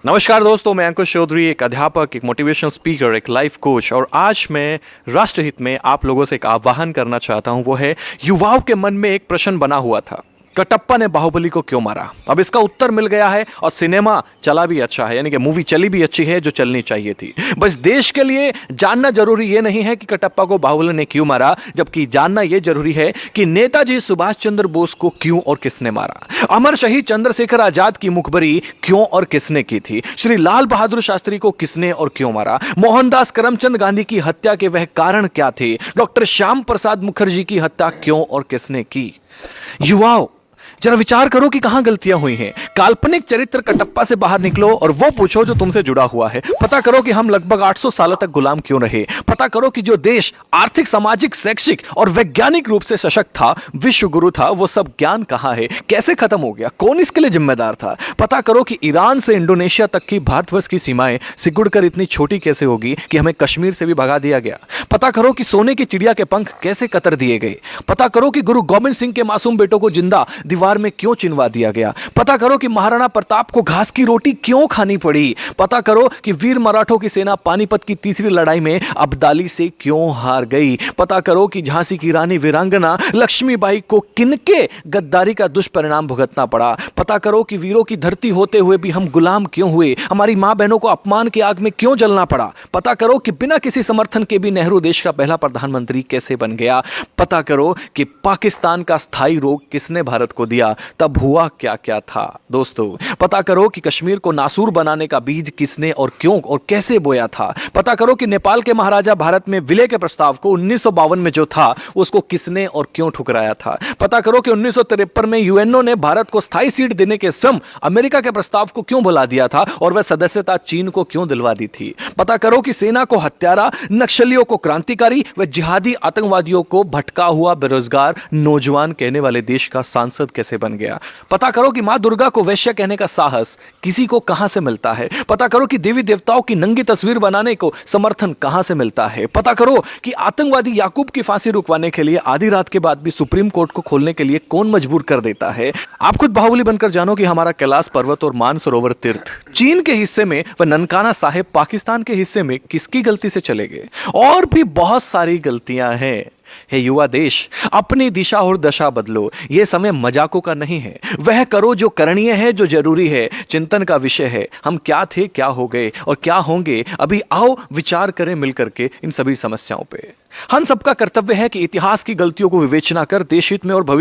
नमस्कार दोस्तों, मैं अंकुश चौधरी, एक अध्यापक, एक मोटिवेशनल स्पीकर, एक लाइफ कोच। और आज मैं राष्ट्रहित में आप लोगों से एक आह्वान करना चाहता हूं। वो है, युवाओं के मन में एक प्रश्न बना हुआ था, कटप्पा ने बाहुबली को क्यों मारा। अब इसका उत्तर मिल गया है और सिनेमा चला भी अच्छा है, यानी कि मूवी चली भी अच्छी है जो चलनी चाहिए थी। बस देश के लिए जानना जरूरी ये नहीं है कि कटप्पा को बाहुबली ने क्यों मारा, जबकि जानना यह जरूरी है कि नेताजी सुभाष चंद्र बोस को क्यों और किसने मारा। अमर शहीद चंद्रशेखर आजाद की मुखबरी क्यों और किसने की थी। श्री लाल बहादुर शास्त्री को किसने और क्यों मारा। मोहनदास करमचंद गांधी की हत्या के वह कारण क्या थे। डॉक्टर श्याम प्रसाद मुखर्जी की हत्या क्यों और किसने की। युवाओं, जरा विचार करो कि कहां गलतियां हुई हैं। काल्पनिक चरित्र कटप्पा से बाहर निकलो और वो पूछो जो तुमसे जुड़ा हुआ है। पता करो कि हम लगभग 800 सालों तक गुलाम क्यों रहे। पता करो कि जो देश आर्थिक, सामाजिक, शैक्षिक और वैज्ञानिक रूप से सशक्त था, विश्व गुरु था, वो सब ज्ञान कहां है, कैसे खत्म हो गया, कौन इसके लिए जिम्मेदार था। पता करो कि ईरान से इंडोनेशिया तक की भारतवर्ष की सीमाएं सिकुड़कर इतनी छोटी कैसे होगी कि हमें कश्मीर से भी भगा दिया गया। पता करो कि सोने की चिड़िया के पंख कैसे कतर दिए गए। पता करो कि गुरु गोविंद सिंह के मासूम बेटों को जिंदा दीवार में क्यों चिनवा दिया गया। पता करो कि महाराणा प्रताप को घास की रोटी क्यों खानी पड़ी। पता करो कि वीर मराठों की सेना पानीपत की तीसरी लड़ाई में अब्दाली से क्यों हार गई। पता करो कि झांसी की रानी वीरांगना लक्ष्मीबाई को किनके गद्दारी का दुष्परिणाम भुगतना पड़ा। पता करो कि वीरों की धरती होते हुए भी हम गुलाम क्यों हुए, हमारी मां बहनों को अपमान की आग में क्यों जलना पड़ा। पता करो कि बिना किसी समर्थन के भी नेहरू देश का पहला प्रधानमंत्री कैसे बन गया। पता करो कि पाकिस्तान का स्थायी रोग किसने भारत को दिया, तब हुआ क्या क्या था। दोस्तों, पता करो कि कश्मीर को नासूर बनाने का बीज किसने और क्यों और कैसे बोया था। पता करो कि नेपाल के महाराजा भारत में विलय के प्रस्ताव को 1952 में जो था उसको किसने और क्यों ठुकराया था। पता करो कि 1953 में यूएनओ ने भारत को स्थायी सीट देने के स्वयं अमेरिका के प्रस्ताव को क्यों भुला दिया था और वह सदस्यता चीन को क्यों दिलवा दी थी। पता करो कि सेना को हत्यारा, नक्सलियों को क्रांतिकारी व जिहादी आतंकवादियों को भटका हुआ बेरोजगार नौजवान कहने वाले देश का सांसद कैसे बन गया। पता करो कि मां दुर्गा को वैश्य कहने का साहस किसी को कहां से मिलता है। पता करो कि देवी देवताओं की नंगी तस्वीर बनाने को समर्थन कहां से मिलता है। पता करो कि आतंकवादी याकूब की फांसी रुकवाने के लिए आधी रात के बाद भी सुप्रीम कोर्ट को खोलने के लिए कौन मजबूर कर देता है। आप खुद बाहुबली बनकर जानो कि हमारा कैलाश पर्वत और मानसरोवर तीर्थ चीन के हिस्से में व ननकाना साहिब पाकिस्तान के हिस्से में किसकी गलती से चले गए। और भी बहुत सारी गलतियां हैं। हे युवा देश, अपनी दिशा और दशा बदलो। यह समय मजाकों का नहीं है। वह करो जो करणीय है, जो जरूरी है, चिंतन का विषय है। हम क्या थे, क्या हो गए और क्या होंगे। अभी आओ विचार करें मिलकर के इन सभी समस्याओं पे। हम सबका कर्तव्य है कि इतिहास की गलतियों को विवेचना कर देश हित में और भविष्य